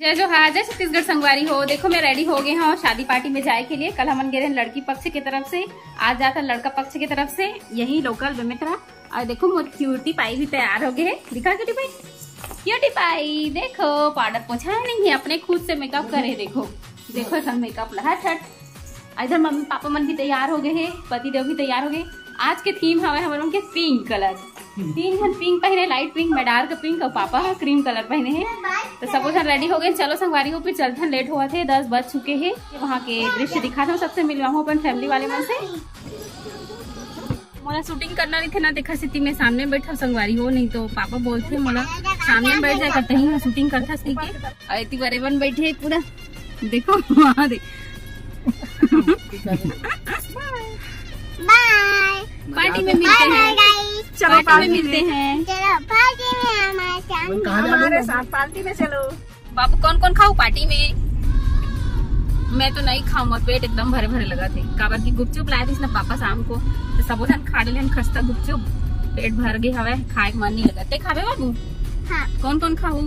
जय जोहार, जय छत्तीसगढ़ संगवारी हो। देखो मैं रेडी हो गए हैं शादी पार्टी में जाए के लिए। कल हम गए लड़की पक्ष की तरफ से, आज जाता लड़का पक्ष की तरफ से, यही लोकल बेमेतरा। और देखो मोर क्यूटी पाई भी तैयार हो गए। दिखा क्यूटी पाई, क्यूटी पाई देखो पाउडर पोछा नहीं है, अपने खुद से मेकअप करे। देखो देखो सब मेकअप लगा छठ। इधर मम्मी पापा मन भी तैयार हो गए है, पति देव भी तैयार हो गए। आज के थीम हवे हमारे उनके पिंक कलर, तीन जन पिंक पहने, लाइट पिंक, मैं डार्क पिंक और पापा क्रीम कलर पहने हैं। तो सब जन रेडी हो गए। चलो संगवारी हो, फिर चलते हैं, लेट हुआ थे, 10 बज चुके हैं। वहाँ के दृश्य दिखा था, सबसे मिलवा हूँ अपन फैमिली वाले मन से। मोला शूटिंग करना नहीं थे ना, देखा स्थिति में सामने बैठा संगवारी हो, नहीं तो पापा बोलते मोला सामने बैठ जाए करते ही शूटिंग करता सी के। इतनी बड़े बन बैठे पूरा, देखो वहाँ देख। पार्टी में मिलते हैं, चलो पार्टी में मिलते हैं, चलो पार्टी में हमारे साथ पार्टी में चलो। बाबू कौन कौन खाओ पार्टी में? मैं तो नहीं खाऊंगा, पेट एकदम भरे भरे लगा थे। काबर की गुपचुप लाए थे इसने पापा शाम को, तो सब जन खा ले खस्ता गुपचुप, पेट भर गए हवे, खाए मन नहीं लगा। ते खावे बाबू? हाँ। कौन कौन खाऊ?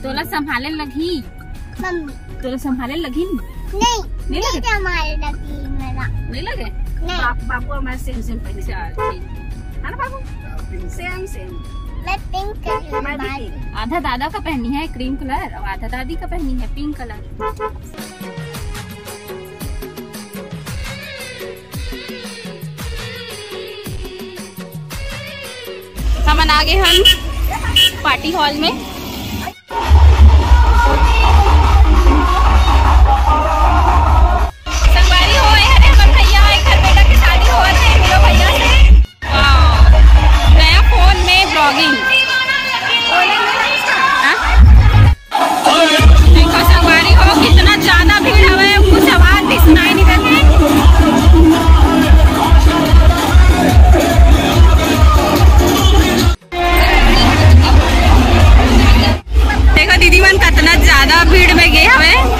तोला संभाले लगी, तोला संभाले लगी नहीं लगे हमारे लगी मेरा नहीं लगे। बाबू हमारे सेम पहले है ना बाबू, सेम मैं पिंक कलर, आधा दादा का पहनी है क्रीम कलर और आधा दादी का पहनी है पिंक कलर। हम आगे हम पार्टी हॉल में। संगवारी हो हमारे भैया घर बेटा की शादी हो रही है, मिलो भैया से। नया फोन में ब्लॉगिंग। देखो संगवारी हो कितना ज्यादा भीड़ है, कुछ आवाज भी सुनाई नहीं देती। देखो दीदी मन कितना ज्यादा भीड़ में गए हवे।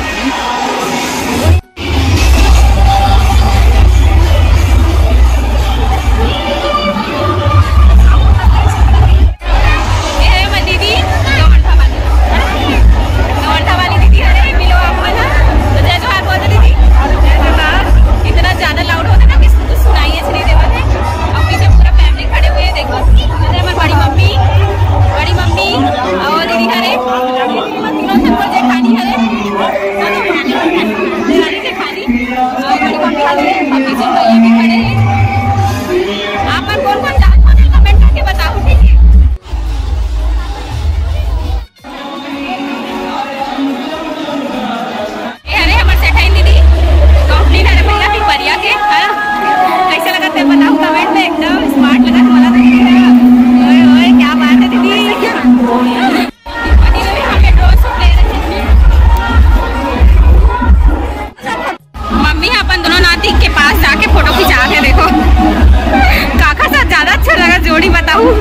जोड़ी बताऊं,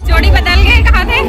जोड़ी बदल गए कहाँ थे।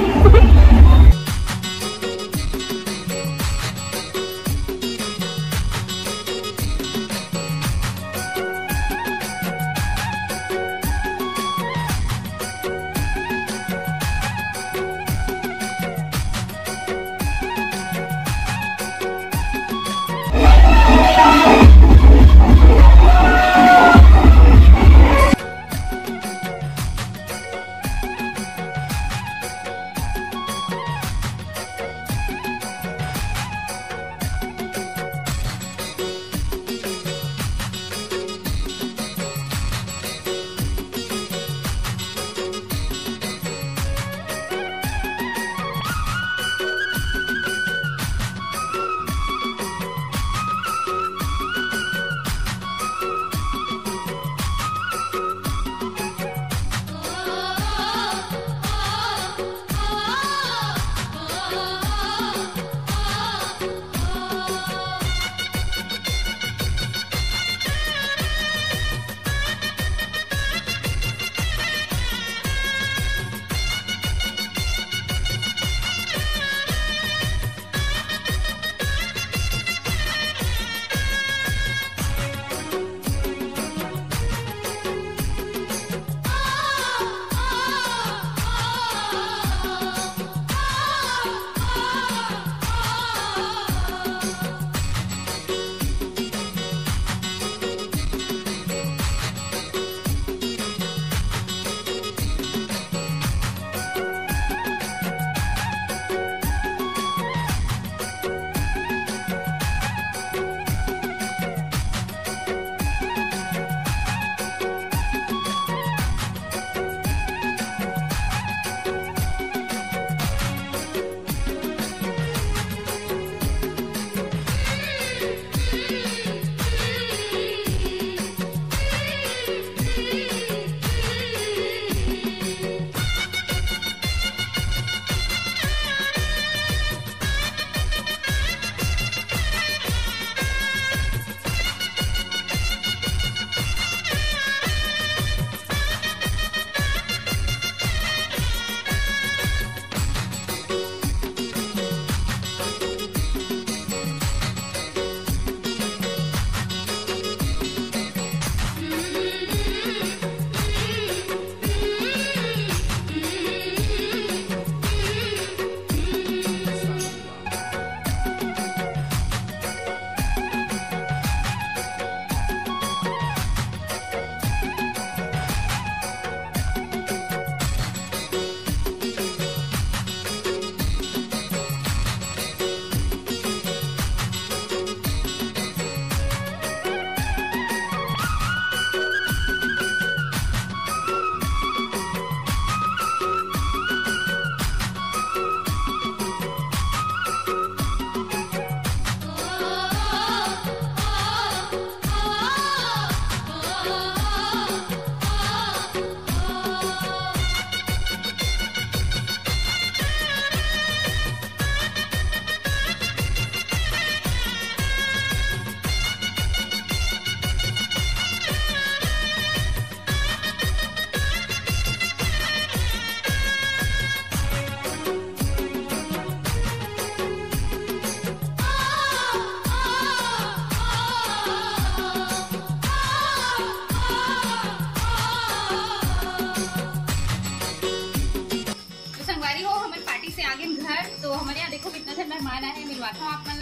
देखो कितना से मेहमान आए हैं, मिलवाता हूँ आप मन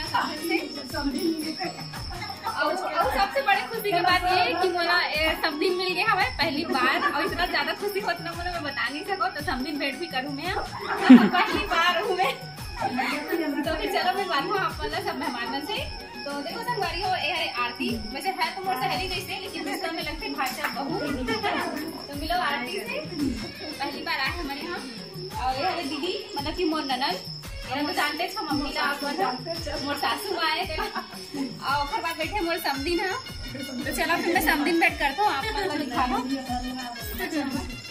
से। और सबसे बड़ी खुशी की बात ये कि मोला समदिन मिल गया हमारे पहली बार, और इतना ज्यादा खुशी होता ना मोला मैं बता नहीं सको। तो समदिन भेंट भी करूँ मैं पहली बार हूँ मैं। तो फिर चलो मैं बात हूँ आप सब मेहमान से। तो देखो संगवारी हो ये है आरती, वैसे है तो मोर सहेली जैसे, लेकिन रिश्ता में लगते भाषा बहू। तो मिलो आरती से, पहली बार आए हमारे यहाँ। और ये है दीदी मतलब कि मोर ननद, तो जानते छो मम्मी ला मोर सासू आए और फिर बाद बैठे मोर समदिन है। तो चलो फिर मैं समदिन बैठ करता हूँ, आप मतलब दिखा दो।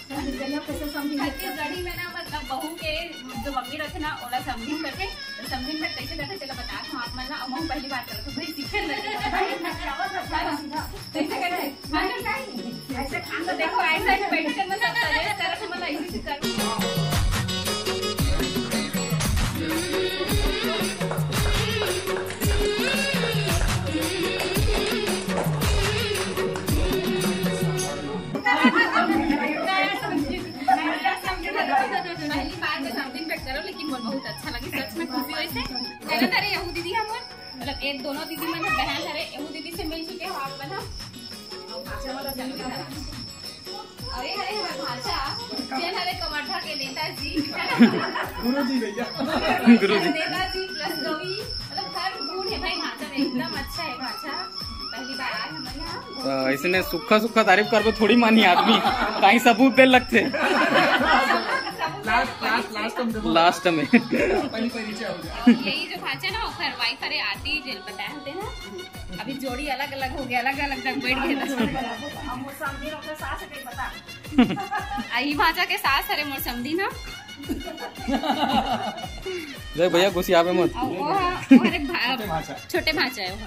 छत्तीसगढ़ी में ना मतलब बहू के जो मम्मी रखे ना ओला समदिन करके, तो समदिन में कैसे करते चलो बता दूँ आप मन। अब हम पहली बार करते भाई सीखे कैसे करते देखो ऐसा बैठे करना सब मतलब ऐसे कर। पहली बार में समथिंग बैठ करो, लेकिन वो बहुत अच्छा लगे, सच में खुशी हुई से। पहले तारे यहू दीदी हम मतलब एक दोनों दीदी मैंने बहन तारे यहू दीदी से मिल चुके हो आप बना। अरे अरे हमारे भाषा जन हरे कमरठा के नेताजी गुरुजी भैया नेताजी प्लस रवि मतलब हर गुण है भाई भाषा में, एकदम अच्छा है भाषा। पहली बार आए हमारे यहाँ। इसने सुखा सुखा तारीफ कर थोड़ी मानी आदमी, कहीं सबूत दे लगते लास्ट में यही जो भाषा ना फिर वाइफ अरे आती जेल बताए होते ना। अभी जोड़ी अलग अलग हो गया, अलग अलग जग बैठ गए। यही भाषा के सास अरे मोर समझी ना भैया गुस्सा पे मत। छोटे भाषा है वो।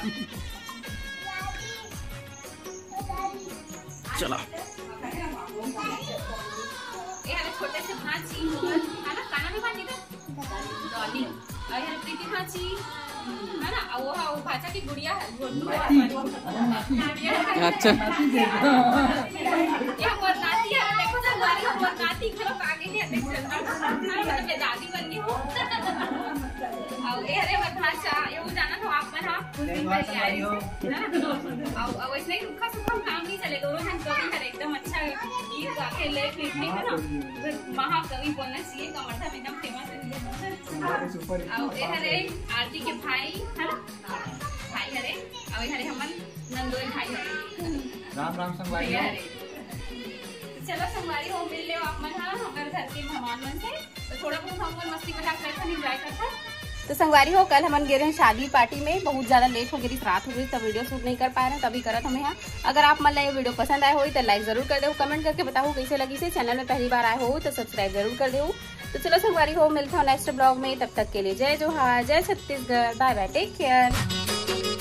चला छोटे से भांची खाना खाना भी भांची डॉली और प्रीति भांची है ना। वो भाषा की गुड़िया है। अच्छा ये मोर नाती है, देखो तो हमारी मोर नाती खरो आगे है, देखो मैं दादी बन गई हूँ। और ये अरे मत भाषा ये जाना तो आप में आप कुछ दिन पहले आए हो ना। और वैसे ही रुखा सुखा काम नहीं चले, दोनों जन कवि है एकदम अच्छा गीत गा के ले फिरने है ना। महाकवि बोलना चाहिए, कमरठा में एकदम फेमस है। और ये हरे आरती के भाई है ना, भाई हरे और ये हरे हमन नंदोई भाई हरे। राम राम संगवारी हरे। चलो संगवारी हो मिल ले आप मन हमारे घर के मेहमान मन से, तो थोड़ा बहुत हम मस्ती मजाक करते एंजॉय करते। तो संगवारी हो कल हम गए रहे शादी पार्टी में, बहुत ज्यादा लेट हो गई, रात हो गई, तब वीडियो शूट नहीं कर पाए रहे, तभी करत हमें यहाँ। अगर आप मतलब ये वीडियो पसंद आए हो तो लाइक जरूर कर दो, कमेंट करके बताओ कैसे लगी से। चैनल में पहली बार आए हो तो सब्सक्राइब जरूर कर दो। तो चलो संगवारी हो मिलते हो नेक्स्ट ब्लॉग में, तब तक के लिए जय जोहार, जय Chhattisgarh, bye bye, take care.